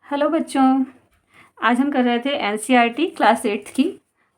Hello बच्चों, आज हम कर रहे थे एनसीईआरटी क्लास 8 की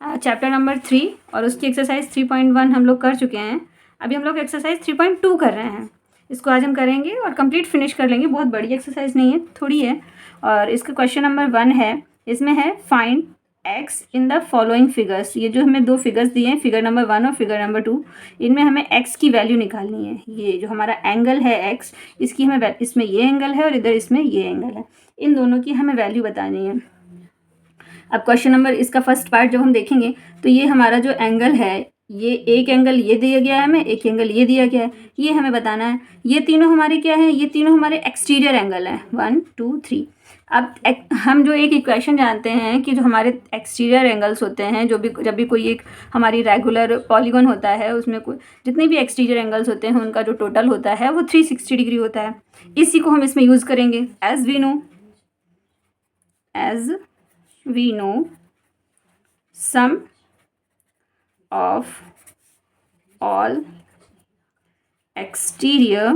चैप्टर नंबर 3 और उसकी एक्सरसाइज 3.1 हम लोग कर चुके हैं। अभी हम लोग एक्सरसाइज 3.2 कर रहे हैं। इसको आज हम करेंगे और कंप्लीट फिनिश कर लेंगे। बहुत बड़ी एक्सरसाइज नहीं है, थोड़ी है। और इसका क्वेश्चन नंबर 1 है, इसमें है find x in the following figures. ये जो हमें दो फिगर्स दिए हैं, फिगर नंबर 1 और फिगर नंबर 2, इनमें हमें एक्स की वैल्यू निकालनी है। ये जो हमारा एंगल है एक्स, इसकी हमें इसमें ये एंगल है और इधर इसमें ये एंगल है, इन दोनों की हमें वैल्यू बतानी है। अब क्वेश्चन नंबर इसका फर्स्ट पार्ट जब हम देखेंगे तो ये हमारा जो एंगल है, ये एक एंगल ये दिया गया है हमें, एक एंगल ये दिया गया है, ये हमें बताना है। ये तीनों हमारे क्या है? ये तीनों हमारे एक्सटीरियर एंगल हैं, 1 2 3। अब हम जो एक इक्वेशन जानते हैं कि जो हमारे एक्सटीरियर एंगल्स होते हैं, जब भी कोई एक हमारी रेगुलर पॉलीगॉन होता है, उसमें कोई जितने भी एक्सटीरियर एंगल्स होते हैं उनका जो टोटल होता है वो 360 डिग्री होता है। इसी को हम इसमें यूज़ करेंगे। As we know sum of all exterior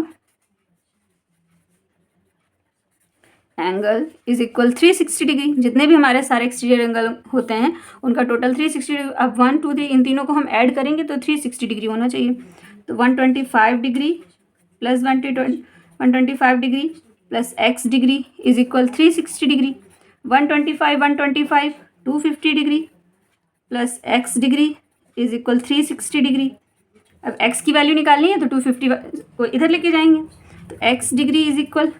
angle is equal 360 degree. जितने भी हमारे सारे एक्सटीरियर एंगल होते हैं उनका टोटल 360 डिग्री। अब 1 2 3 इन तीनों को हम ऐड करेंगे तो 360 डिग्री होना चाहिए। तो 125 degree plus 125 degree plus x degree is equal 360 degree. 125 250 degree plus x degree is equal 360 degree. अब एक्स की वैल्यू निकालनी है तो 250 को इधर लेके जाएंगे, तो x degree is equal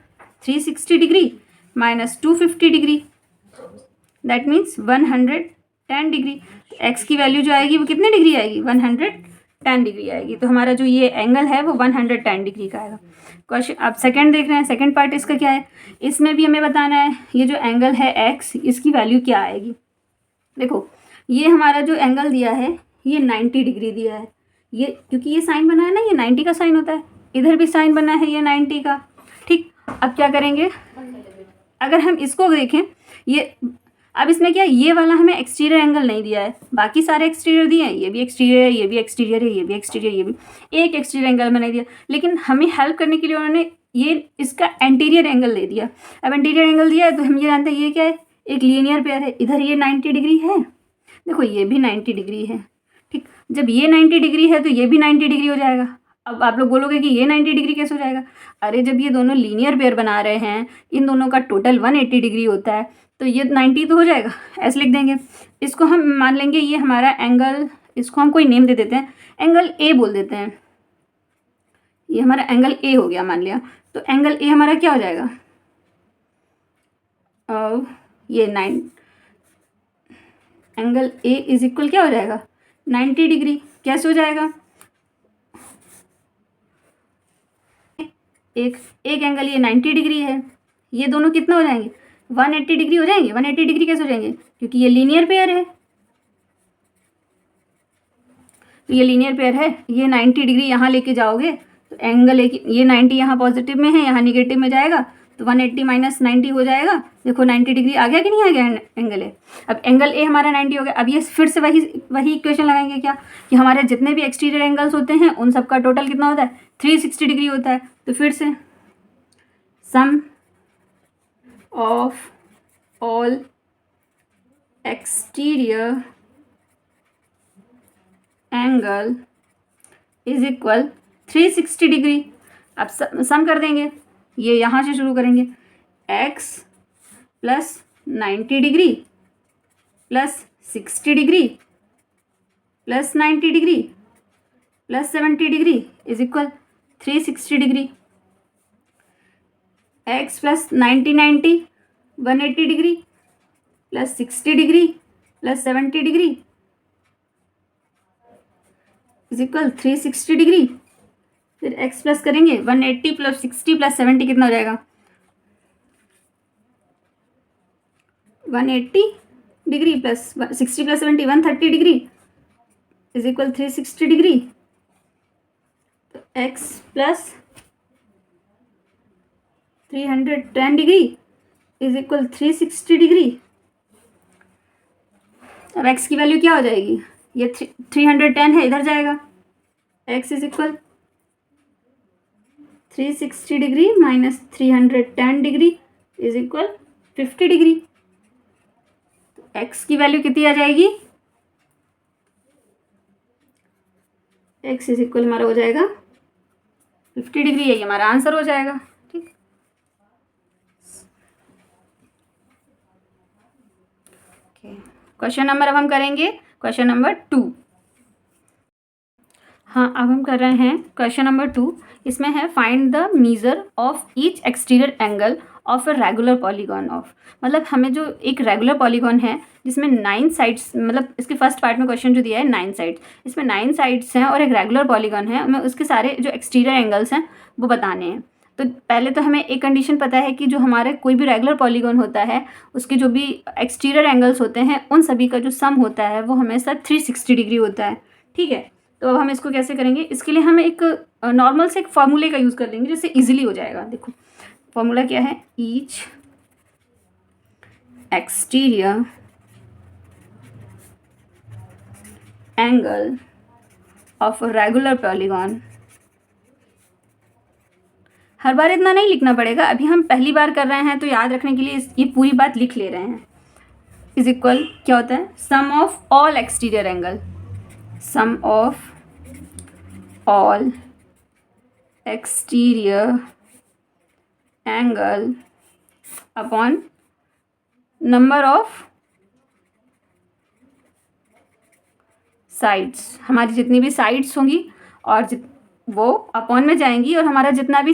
360 degree minus 250 degree, that means 110 degree. X की वैल्यू जो आएगी वो कितने डिग्री आएगी? 110 डिग्री आएगी। तो हमारा जो ये एंगल है वो 110 डिग्री का आएगा। क्वेश्चन आप सेकंड देख रहे हैं, सेकंड पार्ट इसका क्या है? इसमें भी हमें बताना है ये जो एंगल है एक्स, इसकी वैल्यू क्या आएगी। देखो ये हमारा जो एंगल दिया है ये 90 डिग्री दिया है। ये क्योंकि ये साइन बना है ना, ये 90 का साइन होता है, इधर भी साइन बना है ये 90 का। ठीक, अब क्या करेंगे? अगर हम इसको देखें, ये अब इसमें क्या, ये वाला हमें एक्सटीरियर एंगल नहीं दिया है, बाकी सारे एक्सटीरियर दिए हैं। ये भी एक्सटीरियर है, ये भी एक्सटीरियर है, ये भी एक्सटीरियर, ये भी। एक एक्सटीरियर एंगल में नहीं दिया, लेकिन हमें हेल्प करने के लिए उन्होंने ये इसका एंटीरियर एंगल दे दिया। अब एंटीरियर एंगल दिया है तो हम ये जानते हैं ये क्या है, एक लीनियर पेयर है। इधर ये 90 डिग्री है, देखो ये भी 90 डिग्री है। ठीक, जब ये 90 डिग्री है तो ये भी 90 डिग्री हो जाएगा। अब आप लोग बोलोगे कि ये 90 डिग्री कैसे हो जाएगा? अरे जब ये दोनों लीनियर पेयर बना रहे हैं, इन दोनों का टोटल 180 डिग्री होता है, तो ये 90 तो हो जाएगा। ऐसे लिख देंगे इसको। हम मान लेंगे ये हमारा एंगल, इसको हम कोई नेम दे देते हैं, एंगल ए बोल देते हैं। ये हमारा एंगल ए हो गया मान लिया। तो एंगल ए हमारा क्या हो जाएगा? ये 9 एंगल ए इज इक्वल क्या हो जाएगा? 90 डिग्री। कैसे हो जाएगा? एक एंगल ये 90 डिग्री है, ये दोनों कितना हो जाएंगे? 180 डिग्री हो जाएंगे। 180 डिग्री कैसे हो जाएंगे? क्योंकि ये लीनियर पेयर है। तो ये लीनियर पेयर है, ये 90 डिग्री यहाँ लेके जाओगे तो एंगल ये 90 यहाँ पॉजिटिव में है, यहाँ निगेटिव में जाएगा, तो 180 माइनस 90 हो जाएगा। देखो 90 डिग्री आ गया कि नहीं आ गया एंगल ए। अब एंगल ए हमारा 90 हो गया। अब ये फिर से वही इक्वेशन लगाएंगे क्या, कि हमारे जितने भी एक्सटीरियर एंगल्स होते हैं उन सबका टोटल कितना होता है? 360 डिग्री होता है। तो फिर से sum of all exterior angle is equal 360 degree. अब सम कर देंगे, ये यहाँ से शुरू करेंगे, x plus 90 degree plus 60 degree plus 90 degree plus 70 degree is equal 360 degree. x plus 90 180 degree plus 60 degree plus 70 degree is equal 360 degree. फिर x plus करेंगे, 180 प्लस 60 प्लस 70 कितना हो जाएगा? 180 degree plus 60 plus 70 130 degree is equal 360 degree. तो x plus 310 degree is equal 360 degree. अब x की value क्या हो जाएगी? ये 310 है, इधर जाएगा, x is equal 360 degree minus 310 degree is equal 50 degree. तो x की वैल्यू कितनी आ जाएगी, x इज इक्वल हमारा हो जाएगा 50 डिग्री, यही हमारा आंसर हो जाएगा। ठीक, क्वेश्चन नंबर अब हम करेंगे क्वेश्चन नंबर 2। हाँ, अब हम कर रहे हैं क्वेश्चन नंबर 2। इसमें है find the major of each exterior angle of a regular polygon of, मतलब हमें जो एक रेगुलर पॉलीगॉन है जिसमें 9 साइड्स, मतलब इसके फर्स्ट पार्ट में क्वेश्चन जो दिया है 9 साइड्स, इसमें 9 साइड्स हैं और एक रेगुलर पॉलीगॉन है, हमें उसके सारे जो एक्सटीरियर एंगल्स हैं वो बताने हैं। तो पहले तो हमें एक कंडीशन पता है कि जो हमारे कोई भी रेगुलर पॉलीगॉन होता है उसके जो भी एक्सटीरियर एंगल्स होते हैं उन सभी का जो सम होता है वो हमेशा 360 डिग्री होता है। ठीक है, तो अब हम इसको कैसे करेंगे, इसके लिए हम एक नॉर्मल से एक फार्मूले का यूज़ कर लेंगे जिससे इजीली हो जाएगा। देखो फार्मूला क्या है, each exterior angle of a regular polygon, हर बार इतना नहीं लिखना पड़ेगा, अभी हम पहली बार कर रहे हैं तो याद रखने के लिए ये पूरी बात लिख ले रहे हैं। इज इक्वल क्या होता है, sum of all exterior angle, sum of all exterior angle upon number of sides, हमारी जितनी भी साइड्स होंगी और वो अपॉन में जाएंगी, और हमारा जितना भी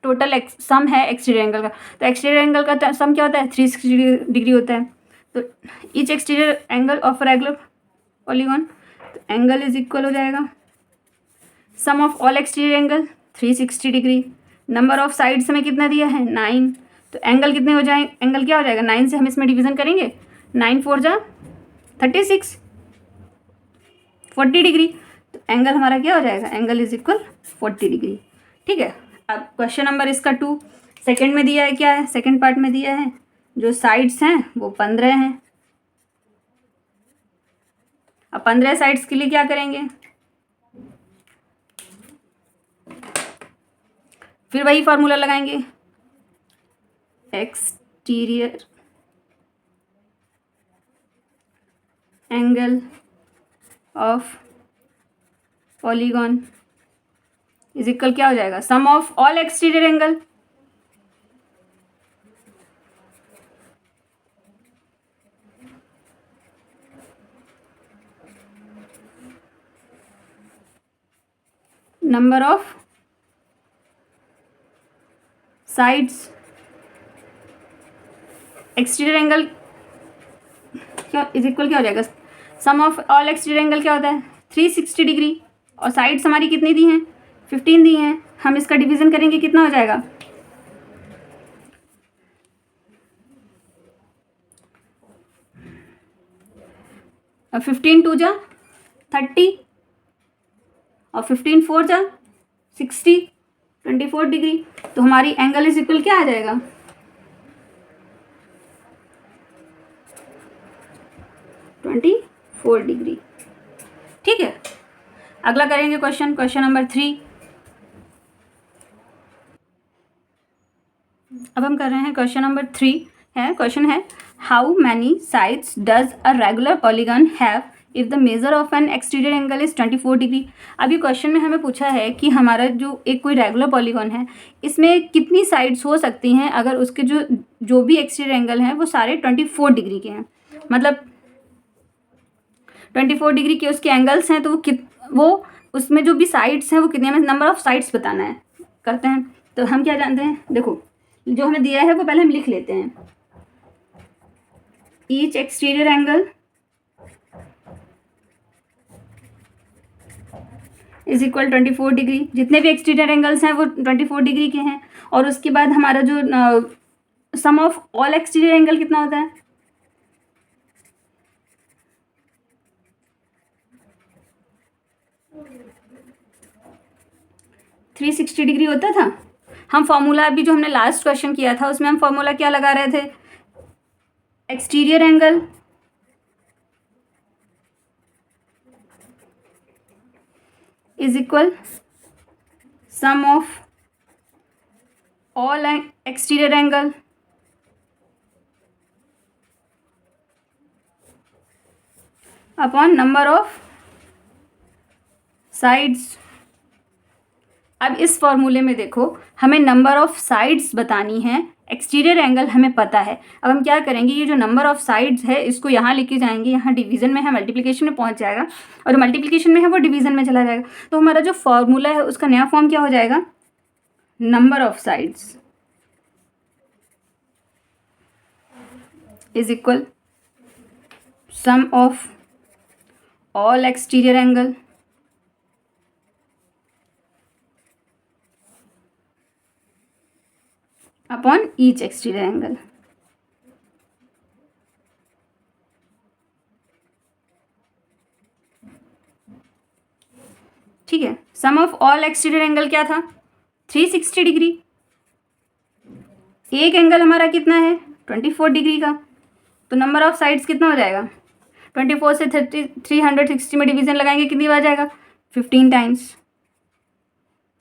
टोटल सम है एक्सटीरियर एंगल का, तो एक्सटीरियर एंगल का सम क्या होता है 360 डिग्री होता है। तो each exterior angle of regular polygon, तो एंगल इज इक्वल हो जाएगा sum of all exterior angle 360 degree, number of sides हमें कितना दिया है 9, तो एंगल कितने हो जाए, एंगल क्या हो जाएगा 9 से हम इसमें डिवीजन करेंगे, 9 4 जा 36 40 डिग्री, तो एंगल हमारा क्या हो जाएगा, एंगल इज इक्वल 40 डिग्री। ठीक है, अब क्वेश्चन नंबर इसका 2 सेकंड में दिया है, क्या है सेकंड पार्ट में दिया है जो साइड्स हैं वो 15 हैं। अब 15 साइड्स के लिए क्या करेंगे, फिर वही फार्मूला लगाएंगे, exterior angle of polygon is equal क्या हो जाएगा, sum of all exterior angle, number of sides, exterior angle क्या इज इक्वल क्या हो जाएगा, sum of all exterior angle क्या होता है 360 डिग्री, और साइड्स हमारी कितनी दी हैं 15 दी हैं, हम इसका डिवीजन करेंगे कितना हो जाएगा, अब 15 2 जा 30 और 15 4 जा 60 24 डिग्री, तो हमारी एंगल इज इक्वल क्या आ जाएगा 24 डिग्री। ठीक है, अगला करेंगे क्वेश्चन नंबर 3। अब हम कर रहे हैं क्वेश्चन नंबर 3 है, क्वेश्चन है how many sides does a regular polygon have if the measure of N exterior angle is 24 degree. अभी क्वेश्चन में हमें पूछा है कि हमारा जो एक कोई रेगुलर पॉलीगॉन है इसमें कितनी साइड्स हो सकती हैं अगर उसके जो भी एक्सटीरियर एंगल हैं वो सारे 24 डिग्री के हैं, मतलब 24 डिग्री के उसके एंगल्स हैं, तो वो उसमें जो भी साइड्स हैं वो कितने, हमें नंबर ऑफ साइड्स बताना है। करते हैं, तो हम क्या जानते हैं, देखो जो हमें दिया है वो पहले हम लिख लेते हैं, each exterior angle is equal 24 degree, जितने भी एक्सटीरियर एंगल्स हैं वो 24 डिग्री के हैं, और उसके बाद हमारा जो सम ऑफ ऑल एक्सटीरियर एंगल कितना होता है 360 डिग्री होता था। हम फॉर्मूला अभी जो हमने लास्ट क्वेश्चन किया था उसमें हम फॉर्मूला क्या लगा रहे थे, exterior angle is equal some of all exterior angle upon number of sides. अब इस फॉर्मूले में देखो हमें नंबर ऑफ साइड्स बतानी है, एक्सटीरियर एंगल हमें पता है। अब हम क्या करेंगे, ये जो नंबर ऑफ साइड्स है इसको यहाँ लेके जाएंगे, यहाँ डिवीजन में है, मल्टीप्लिकेशन में पहुँच जाएगा, और मल्टीप्लिकेशन में है वो डिवीजन में चला जाएगा। तो हमारा जो फॉर्मूला है उसका नया फॉर्म क्या हो जाएगा, number of sides is equal some of all exterior angle upon each exterior angle. ठीक है, sum of all exterior angle क्या था, 360 डिग्री। एक एंगल हमारा कितना है, 24 डिग्री का, तो नंबर ऑफ साइड्स कितना हो जाएगा, 24 से 360 में डिवीजन लगाएंगे कितनी बार जाएगा, 15 टाइम्स।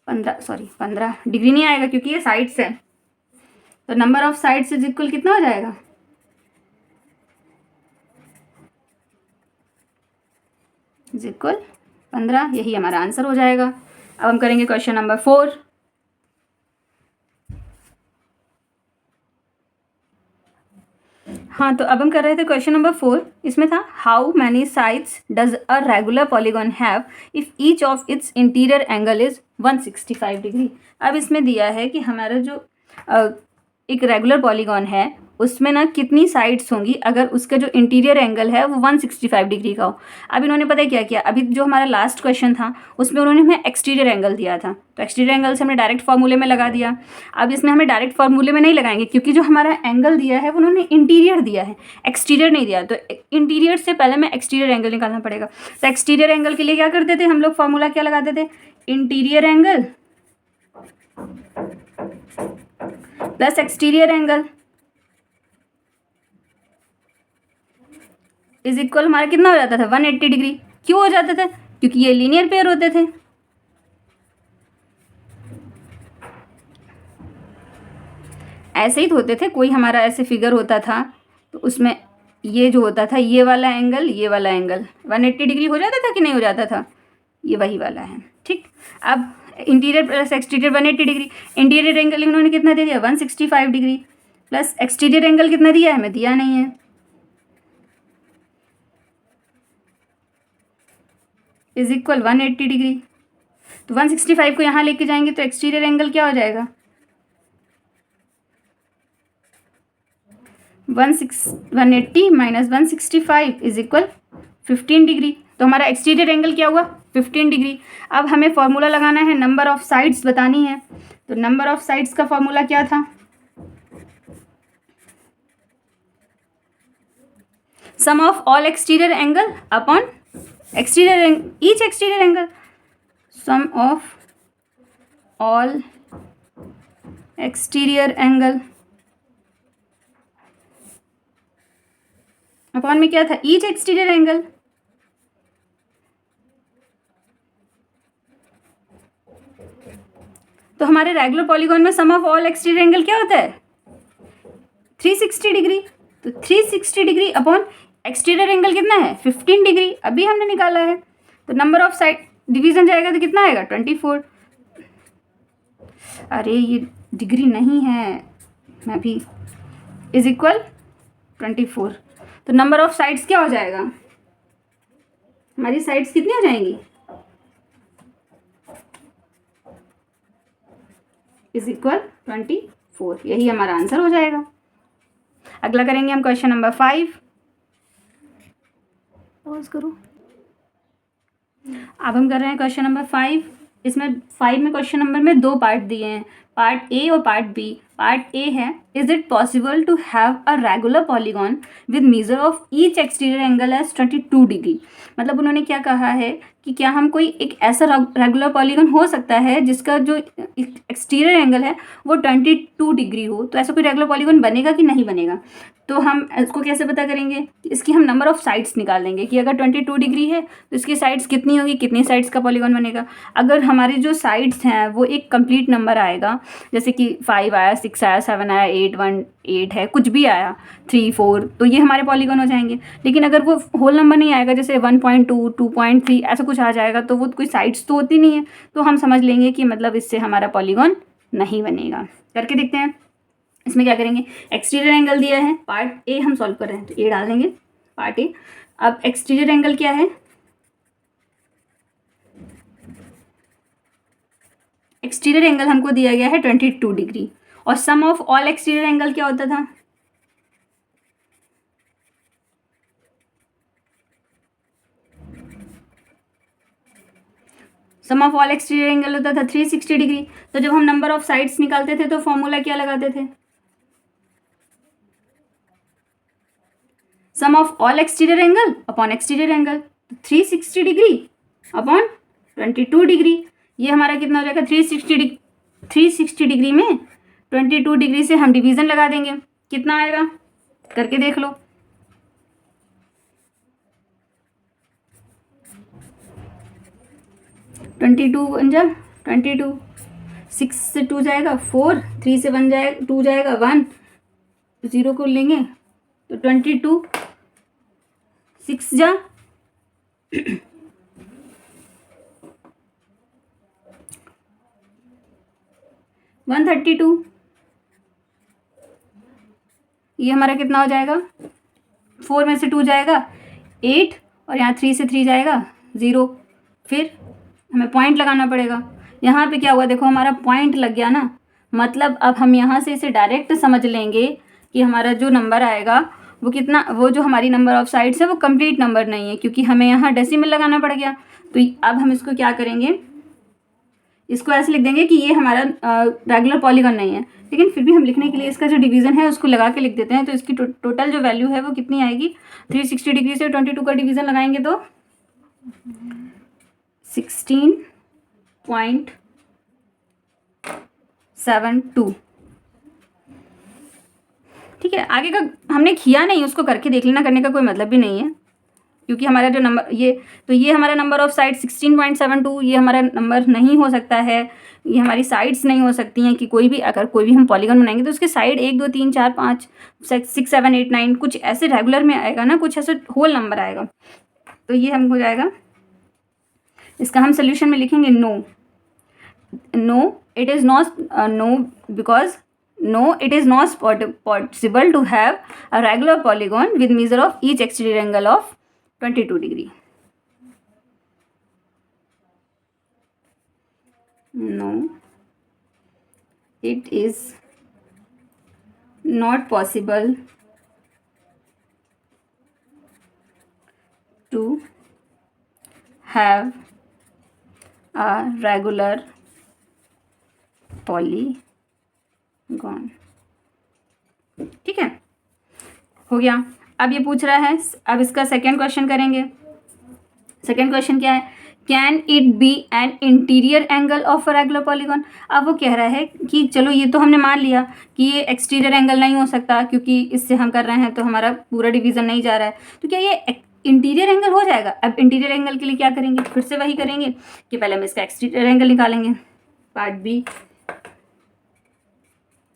15 डिग्री नहीं आएगा क्योंकि ये साइड्स है, तो number of sides is equal कितना हो जाएगा, इज इक्वल 15। यही हमारा आंसर हो जाएगा। अब हम करेंगे क्वेश्चन नंबर 4। हाँ, तो अब हम कर रहे थे क्वेश्चन नंबर 4। इसमें था how many sides does a regular polygon have if each of its interior angle is 165 degree. अब इसमें दिया है कि हमारा जो एक रेगुलर पॉलीगॉन है उसमें ना कितनी साइड्स होंगी अगर उसका जो इंटीरियर एंगल है वो 165 डिग्री का हो। अब इन्होंने पता है क्या किया, अभी जो हमारा लास्ट क्वेश्चन था उसमें उन्होंने हमें एक्सटीरियर एंगल दिया था, तो एक्सटीरियर एंगल से हमने डायरेक्ट फार्मूले में लगा दिया। अब इसमें हमें डायरेक्ट फार्मूले में नहीं लगाएंगे क्योंकि जो हमारा एंगल दिया है वो उन्होंने इंटीरियर दिया है, एक्सटीरियर नहीं दिया, तो इंटीरियर से पहले हमें एक्सटीरियर एंगल निकालना पड़ेगा। तो एक्सटीरियर एंगल के लिए क्या करते थे हम लोग, फार्मूला क्या लगाते थे, interior angle plus exterior angle is equal हमारा कितना हो जाता था, 180 डिग्री। क्यों हो जाता था, क्योंकि ये लीनियर पेयर होते थे। ऐसे ही तो होते थे, कोई हमारा ऐसे फिगर होता था तो उसमें ये जो होता था ये वाला एंगल 180 डिग्री हो जाता था कि नहीं हो जाता था, ये वही वाला है। ठीक, अब interior plus exterior 180 degree, interior angle इन्होंने कितना दे दिया, 165 डिग्री, प्लस एक्सटीरियर एंगल कितना दिया है, हमें दिया नहीं है, इज इक्वल 180 डिग्री। तो 165 को यहाँ लेके जाएंगे तो एक्सटीरियर एंगल क्या हो जाएगा, 180 माइनस 165 इज इक्वल 15 डिग्री। तो हमारा एक्सटीरियर एंगल क्या हुआ, 15 डिग्री। अब हमें फॉर्मूला लगाना है, नंबर ऑफ साइड्स बतानी है। तो नंबर ऑफ साइड्स का फॉर्मूला क्या था, sum of all exterior angle upon each exterior angle, sum of all exterior angle upon में क्या था, ईच एक्सटीरियर एंगल। तो हमारे रेगुलर पॉलीगॉन में सम ऑफ ऑल एक्सटीरियर एंगल क्या होता है, 360 डिग्री। तो 360 डिग्री अपॉन एक्सटीरियर एंगल कितना है, 15 डिग्री, अभी हमने निकाला है। तो नंबर ऑफ साइड डिवीजन जाएगा तो कितना आएगा, 24। अरे ये डिग्री नहीं है, मैं भी, इज इक्वल 24। तो नंबर ऑफ साइड्स क्या हो जाएगा, हमारी साइड्स कितनी हो जाएंगी, इज इक्वल 24। यही हमारा आंसर हो जाएगा। अगला करेंगे हम क्वेश्चन नंबर 5। पॉज करो। अब हम कर रहे हैं क्वेश्चन नंबर 5। इसमें 5 में क्वेश्चन नंबर में 2 पार्ट दिए हैं, पार्ट ए और पार्ट बी। पार्ट ए है, is it possible to have a regular polygon with measure of each exterior angle as 22 degree. मतलब उन्होंने क्या कहा है कि क्या हम कोई एक ऐसा रेगुलर पॉलीगॉन हो सकता है जिसका जो एक्सटीरियर एंगल है वो 22 डिग्री हो। तो ऐसा कोई रेगुलर पॉलीगॉन बनेगा कि नहीं बनेगा। तो हम इसको कैसे पता करेंगे, इसकी हम नंबर ऑफ साइड्स निकाल लेंगे कि अगर 22 डिग्री है तो इसकी साइड्स कितनी होगी, कितनी साइड्स का पॉलीगॉन बनेगा। अगर हमारी जो साइड्स हैं वो एक कंप्लीट नंबर आएगा, जैसे कि 5 आया, 6 आया, 7 आया, 818 है, कुछ भी आया 3 4, तो ये हमारे पॉलीगॉन हो जाएंगे। लेकिन अगर वो होल नंबर नहीं आएगा, जैसे 1.2 2.3 ऐसा कुछ आ जाएगा, तो वो कोई साइड्स तो होती नहीं है, तो हम समझ लेंगे कि मतलब इससे हमारा पॉलीगॉन नहीं बनेगा। करके देखते हैं। इसमें क्या करेंगे, एक्सटीरियर एंगल दिया है, पार्ट ए हम सॉल्व कर रहे हैं, तो ए डाल देंगे पार्ट ए। अब एक्सटीरियर एंगल क्या है, एक्सटीरियर एंगल हमको दिया गया है 22 डिग्री, और सम ऑफ ऑल एक्सटीरियर एंगल क्या होता था, sum of all exterior angle होता था 360 डिग्री। तो जब हम नंबर ऑफ साइड्स निकालते थे तो फॉर्मूला क्या लगाते थे, sum of all exterior angle upon exterior angle, 360 degree upon 22 degree. ये हमारा कितना हो जाएगा, 360 डिग्री में 22 डिग्री से हम डिवीज़न लगा देंगे, कितना आएगा करके देख लो। 22 बन जा 22, 6 से 2 जाएगा 4, 3 से 1 जाएगा 2 जाएगा 1, 0 को लेंगे तो 22, 6 जा 132, ये हमारा कितना हो जाएगा, 4 में से 2 जाएगा 8, और यहाँ 3 से 3 जाएगा 0, फिर हमें पॉइंट लगाना पड़ेगा। यहाँ पे क्या हुआ, देखो हमारा पॉइंट लग गया ना, मतलब अब हम यहाँ से इसे डायरेक्ट समझ लेंगे कि हमारा जो नंबर आएगा वो कितना, वो जो हमारी नंबर ऑफ साइड्स है वो कंप्लीट नंबर नहीं है, क्योंकि हमें यहाँ डेसिमल लगाना पड़ गया। तो अब हम इसको क्या करेंगे, इसको ऐसे लिख देंगे कि ये हमारा रेगुलर पॉलीगॉन नहीं है, लेकिन फिर भी हम लिखने के लिए इसका जो डिवीज़न है उसको लगा के लिख देते हैं। तो इसकी टोटल जो वैल्यू है वो कितनी आएगी, 360 डिग्री से 22 का डिवीज़न लगाएंगे तो 16.72। ठीक है, आगे का हमने किया नहीं, उसको करके देख लेना, करने का कोई मतलब भी नहीं है, क्योंकि हमारा जो नंबर ये हमारा नंबर ऑफ साइड 16.72, ये हमारा नंबर नहीं हो सकता है, ये हमारी साइड्स नहीं हो सकती हैं कि कोई भी, अगर कोई भी हम पॉलीगॉन बनाएंगे तो उसके साइड 1 2 3 4 5 6 7 8 9 कुछ ऐसे रेगुलर में आएगा ना, कुछ ऐसे होल नंबर आएगा, तो ये हम हो जाएगा। इसका हम सोल्यूशन में लिखेंगे no it is not because no it is not possible to have a regular polygon with measure of each exterior angle of 22 degree. No, it is not possible to have a regular polygon. ठीक है, हो गया। अब ये पूछ रहा है, अब इसका सेकेंड क्वेश्चन करेंगे। सेकेंड क्वेश्चन क्या है, can it be an interior angle of a regular polygon. अब वो कह रहा है कि चलो ये तो हमने मान लिया कि ये एक्सटीरियर एंगल नहीं हो सकता, क्योंकि इससे हम कर रहे हैं तो हमारा पूरा डिवीज़न नहीं जा रहा है, तो क्या ये इंटीरियर एंगल हो जाएगा। अब इंटीरियर एंगल के लिए क्या करेंगे, फिर से वही करेंगे कि पहले हम इसका एक्सटीरियर एंगल निकालेंगे। पार्ट बी,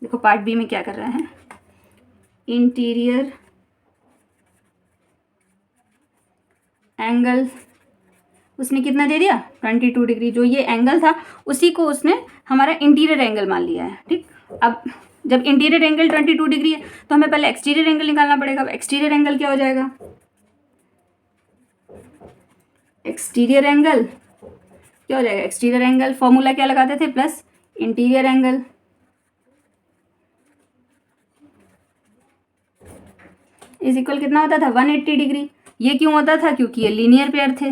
देखो पार्ट बी में क्या कर रहा है, इंटीरियर एंगल उसने कितना दे दिया, 22 डिग्री, जो ये एंगल था उसी को उसने हमारा इंटीरियर एंगल मान लिया है। ठीक, अब जब इंटीरियर एंगल 22 डिग्री है तो हमें पहले एक्सटीरियर एंगल निकालना पड़ेगा। अब एक्सटीरियर एंगल क्या हो जाएगा, एक्सटीरियर एंगल क्या हो जाएगा, एक्सटीरियर एंगल फॉर्मूला क्या लगाते थे, plus interior angle is equal कितना होता था, 180 डिग्री। ये क्यों होता था, क्योंकि ये लीनियर पेयर थे।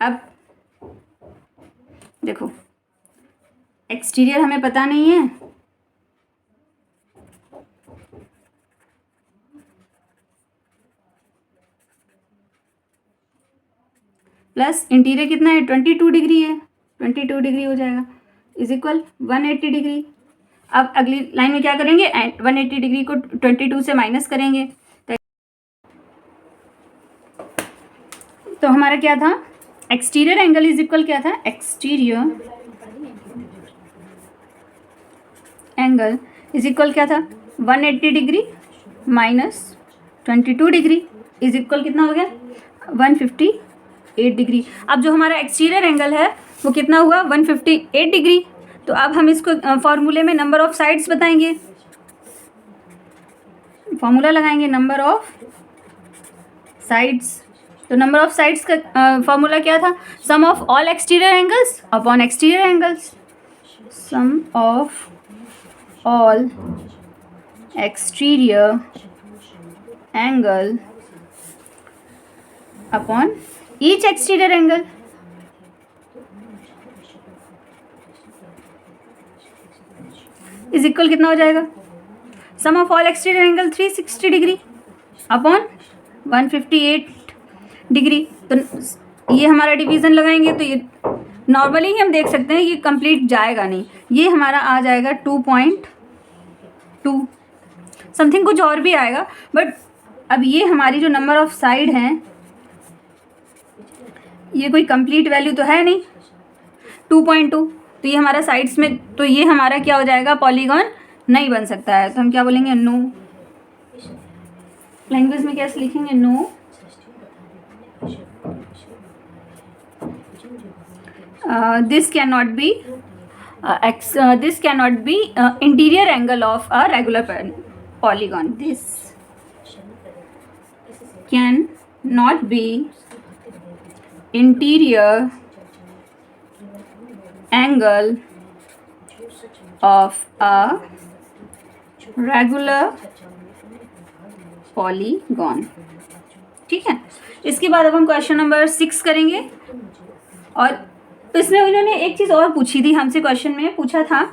अब देखो एक्सटीरियर हमें पता नहीं है, प्लस इंटीरियर कितना है, 22 डिग्री है, 22 डिग्री हो जाएगा इज इक्वल 180 डिग्री। अब अगली लाइन में क्या करेंगे, 180 डिग्री को 22 से माइनस करेंगे, तो हमारा क्या था, एक्सटीरियर एंगल इज इक्वल क्या था, एक्सटीरियर एंगल इज इक्वल क्या था 180 degree minus 22 degree is equal कितना हो गया 158 डिग्री। अब जो हमारा एक्सटीरियर एंगल है वो कितना हुआ 158 डिग्री। तो अब हम इसको फॉर्मूले में नंबर ऑफ साइड्स बताएंगे, फॉर्मूला लगाएंगे नंबर ऑफ साइड्स। तो नंबर ऑफ साइड्स का फॉर्मूला क्या था sum of all exterior angles upon exterior angles, sum of all exterior angle upon each exterior angle. Is equal कितना हो जाएगा sum of all exterior angle 360 degree upon 158 degree. तो ये हमारा division लगाएंगे तो ये नॉर्मली ही हम देख सकते हैं ये कंप्लीट जाएगा नहीं, ये हमारा आ जाएगा 2.2 समथिंग, कुछ और भी आएगा बट अब ये हमारी जो नंबर ऑफ साइड हैं ये कोई कंप्लीट वैल्यू तो है नहीं 2.2, तो ये हमारा साइड्स में, तो ये हमारा क्या हो जाएगा पॉलीगॉन नहीं बन सकता है। तो हम क्या बोलेंगे नो, लैंग्वेज में कैसे लिखेंगे no this cannot be interior angle of a regular polygon. This cannot be interior angle of a regular polygon। ठीक है, इसके बाद अब हम क्वेश्चन नंबर 6 करेंगे। और इसमें उन्होंने एक चीज़ और पूछी थी हमसे, क्वेश्चन में पूछा था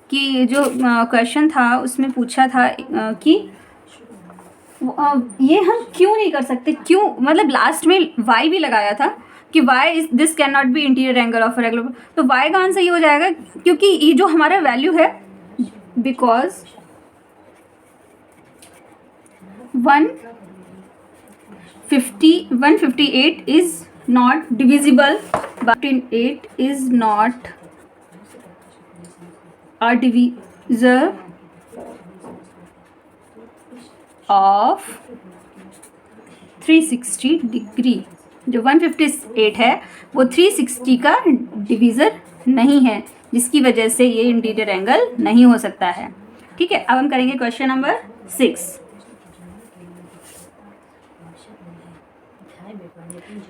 कि जो क्वेश्चन था उसमें पूछा था कि ये हम क्यों नहीं कर सकते, क्यों, मतलब लास्ट में वाई भी लगाया था कि why is this can not be interior angle of regular. तो वाई का आंसर ये हो जाएगा क्योंकि ये जो हमारा वैल्यू है because 158 is not divisible, but 8 is not a divisor of 360 degree. जो 158 है वो 360 का डिवीज़र नहीं है, जिसकी वजह से ये इंटीरियर एंगल नहीं हो सकता है। ठीक है, अब हम करेंगे क्वेश्चन नंबर 6।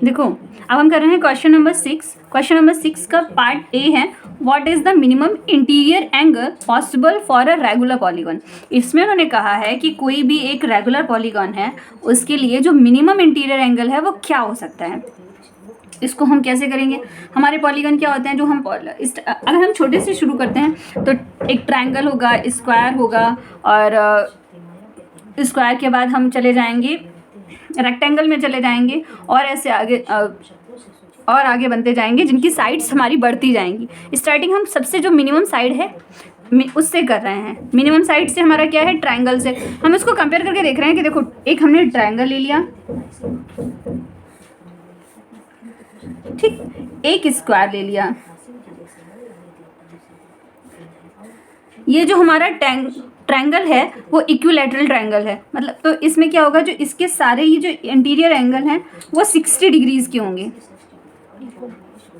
देखो अब हम कर रहे हैं क्वेश्चन नंबर 6। क्वेश्चन नंबर 6 का पार्ट ए है what is the minimum interior angle possible for a regular polygon. इसमें उन्होंने कहा है कि कोई भी एक रेगुलर पॉलीगॉन है उसके लिए जो मिनिमम इंटीरियर एंगल है वो क्या हो सकता है। इसको हम कैसे करेंगे, हमारे पॉलीगॉन क्या होते हैं जो हम अगर हम छोटे से शुरू करते हैं तो एक ट्रायंगल होगा, स्क्वायर होगा, और स्क्वायर के बाद हम चले जाएंगे रेक्टेंगल में चले जाएंगे और ऐसे आगे और आगे बनते जाएंगे जिनकी साइड्स हमारी बढ़ती जाएंगी। स्टार्टिंग हम सबसे जो मिनिमम साइड है उससे कर रहे हैं। मिनिमम साइड से हमारा क्या है ट्रायंगल से। हम इसको कंपेयर करके देख रहे हैं कि देखो एक हमने ट्रायंगल ले लिया, ठीक, एक स्क्वायर ले लिया, ये जो हमारा ट्रायंगल है वो इक्विलैटरल ट्रायंगल है, मतलब तो इसमें क्या होगा जो इसके सारे ये जो इंटीरियर एंगल हैं वो 60 डिग्रीज के होंगे,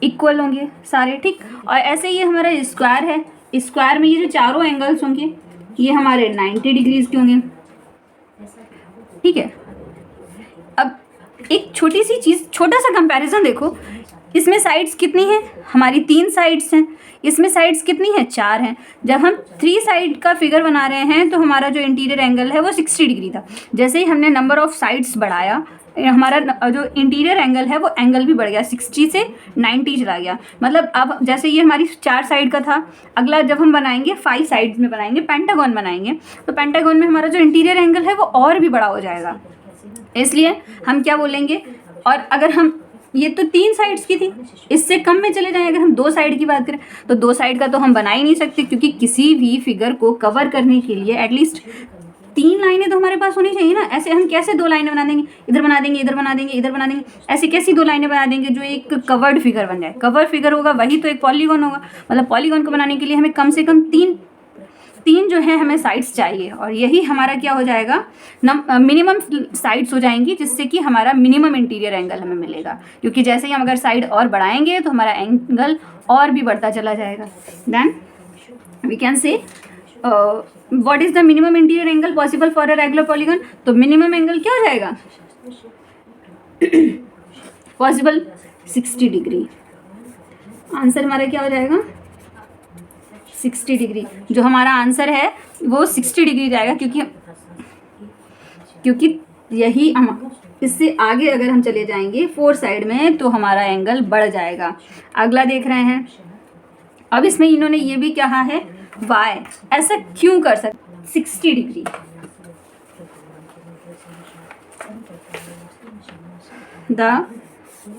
इक्वल होंगे सारे, ठीक। और ऐसे ये हमारा स्क्वायर है, स्क्वायर में ये जो चारों एंगल्स होंगे ये हमारे 90 डिग्रीज के होंगे, ठीक है। अब एक छोटी सी चीज़, छोटा सा कंपैरिजन देखो, इसमें साइड्स कितनी हैं, हमारी 3 साइड्स हैं, इसमें साइड्स कितनी हैं, 4 हैं। जब हम 3 साइड का फिगर बना रहे हैं तो हमारा जो इंटीरियर एंगल है वो 60 डिग्री था। जैसे ही हमने नंबर ऑफ साइड्स बढ़ाया हमारा जो इंटीरियर एंगल है वो एंगल भी बढ़ गया, 60 से 90 चला गया। मतलब अब जैसे ये हमारी 4 साइड का था, अगला जब हम बनाएंगे 5 साइड्स में बनाएंगे, पेंटागन बनाएंगे, तो पेंटागन में हमारा जो इंटीरियर एंगल है वो और भी बड़ा हो जाएगा। इसलिए हम क्या बोलेंगे, और अगर हम ये तो 3 साइड्स की थी, इससे कम में चले जाएं, अगर हम 2 साइड की बात करें तो 2 साइड का तो हम बना ही नहीं सकते, क्योंकि किसी भी फिगर को कवर करने के लिए एटलीस्ट 3 लाइनें तो हमारे पास होनी चाहिए ना। ऐसे हम कैसे 2 लाइनें बना देंगे, इधर बना देंगे, इधर बना देंगे, इधर बना देंगे, ऐसे कैसी 2 लाइनें बना देंगे जो एक कवर्ड फिगर बन जाए। कवर फिगर होगा वही तो एक पॉलीगॉन होगा। मतलब पॉलीगॉन को बनाने के लिए हमें कम से कम 3 जो है हमें साइड्स चाहिए, और यही हमारा क्या हो जाएगा, मिनिमम साइड्स हो जाएंगी, जिससे कि हमारा मिनिमम इंटीरियर एंगल हमें मिलेगा, क्योंकि जैसे ही हम अगर साइड और बढ़ाएंगे तो हमारा एंगल और भी बढ़ता चला जाएगा। Then we can say what is the minimum interior angle possible for a regular polygon. तो मिनिमम एंगल क्या हो जाएगा पॉसिबल 60 डिग्री। आंसर हमारा क्या हो जाएगा 60 डिग्री। जो हमारा आंसर है वो 60 डिग्री जाएगा, क्योंकि यही हम इससे आगे अगर हम चले जाएंगे 4 साइड में तो हमारा एंगल बढ़ जाएगा। अगला देख रहे हैं, अब इसमें इन्होंने ये भी कहा है वाई, ऐसा क्यों कर सकते 60 डिग्री।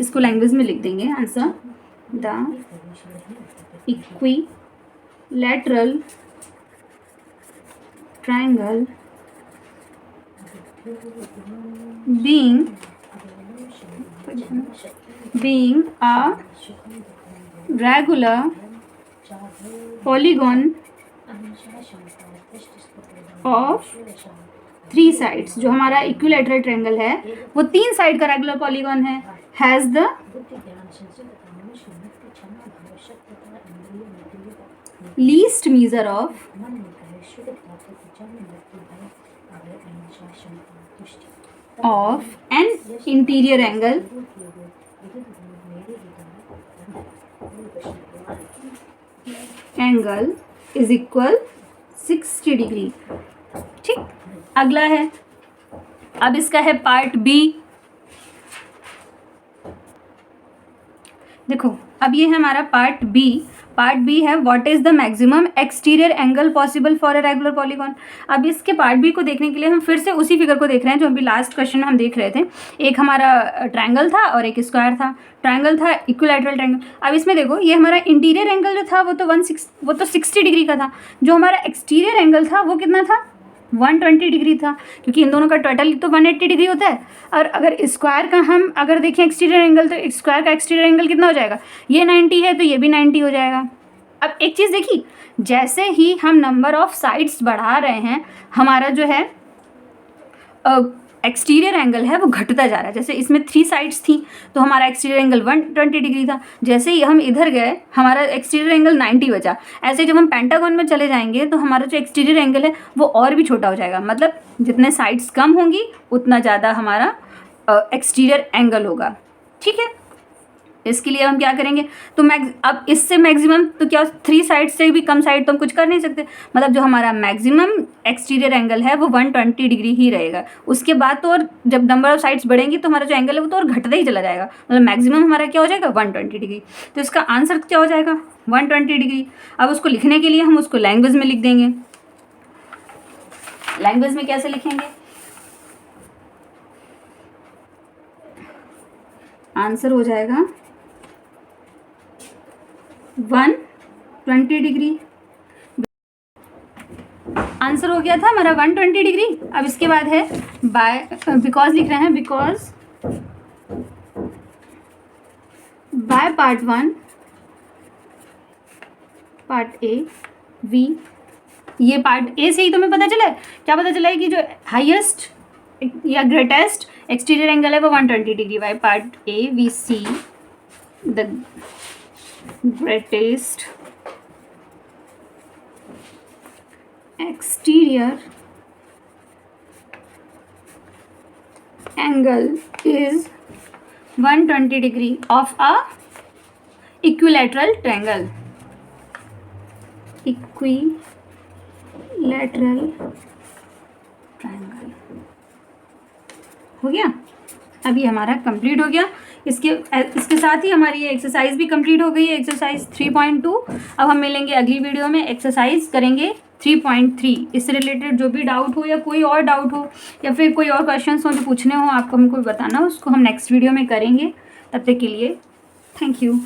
इसको लैंग्वेज में लिख देंगे answer, the equilateral triangle being a regular polygon of 3 sides, जो हमारा इक्विलैटरल ट्रायंगल है वो 3 साइड का रेगुलर पॉलीगॉन है, has the least measure of an interior angle is equal 60 degree. ठीक, अगला है, अब इसका है पार्ट बी। देखो अब ये है हमारा पार्ट बी। पार्ट बी है what is the maximum exterior angle possible for a regular polygon. अब इसके पार्ट बी को देखने के लिए हम फिर से उसी फिगर को देख रहे हैं जो अभी लास्ट क्वेश्चन में हम देख रहे थे। एक हमारा ट्रायंगल था और एक स्क्वायर था, ट्रायंगल था इक्विलैटरल ट्रायंगल। अब इसमें देखो ये हमारा इंटीरियर एंगल जो था वो तो 60 डिग्री का था, जो हमारा एक्सटीरियर एंगल था वो कितना था 120 डिग्री था, क्योंकि इन दोनों का टोटल तो 180 डिग्री होता है। और अगर स्क्वायर का हम अगर देखें एक्सटीरियर एंगल, तो स्क्वायर का एक्सटीरियर एंगल कितना हो जाएगा, ये 90 है तो ये भी 90 हो जाएगा। अब एक चीज़ देखी, जैसे ही हम नंबर ऑफ साइड्स बढ़ा रहे हैं हमारा जो है एक्सटीरियर एंगल है वो घटता जा रहा है। जैसे इसमें 3 साइड्स थी तो हमारा एक्सटीरियर एंगल 120 डिग्री था, जैसे ही हम इधर गए हमारा एक्सटीरियर एंगल 90 बचा। ऐसे जब हम पेंटागन में चले जाएंगे तो हमारा जो एक्सटीरियर एंगल है वो और भी छोटा हो जाएगा, मतलब जितने साइड्स कम होंगी उतना ज़्यादा हमारा एक्सटीरियर एंगल होगा। ठीक है, इसके लिए हम क्या करेंगे, तो अब इससे मैक्सिमम तो क्या 3 साइड से भी कम साइड तो हम कुछ कर नहीं सकते, मतलब जो हमारा मैक्सिमम एक्सटीरियर एंगल है वो 120 डिग्री ही रहेगा। उसके बाद तो और जब नंबर ऑफ साइड्स बढ़ेंगी तो हमारा जो एंगल है वो तो और घटता ही चला जाएगा, मतलब मैक्सिमम हमारा क्या हो जाएगा 120 डिग्री। तो इसका आंसर क्या हो जाएगा 120 डिग्री। अब उसको लिखने के लिए हम उसको लैंग्वेज में लिख देंगे। लैंग्वेज में कैसे लिखेंगे, आंसर हो जाएगा 120 डिग्री। आंसर हो गया था हमारा 120 डिग्री। अब इसके बाद है बिकॉज लिख रहे हैं, because by part 1 part A V, ये पार्ट ए से ही तुम्हें पता चला है, क्या पता चला है कि जो हाईएस्ट या ग्रेटेस्ट एक्सटीरियर एंगल है वो 120 degree. By part A V see the greatest exterior angle is 120 degree of a equilateral triangle. Equilateral triangle हो गया। अभी हमारा कंप्लीट हो गया। इसके साथ ही हमारी ये एक्सरसाइज भी कंप्लीट हो गई है, एक्सरसाइज 3.2। अब हम मिलेंगे अगली वीडियो में, एक्सरसाइज करेंगे 3.3। इससे रिलेटेड जो भी डाउट हो या कोई और डाउट हो या फिर कोई और क्वेश्चंस हो जो पूछने हो आपको हमको बताना, उसको हम नेक्स्ट वीडियो में करेंगे। तब तक के लिए थैंक यू।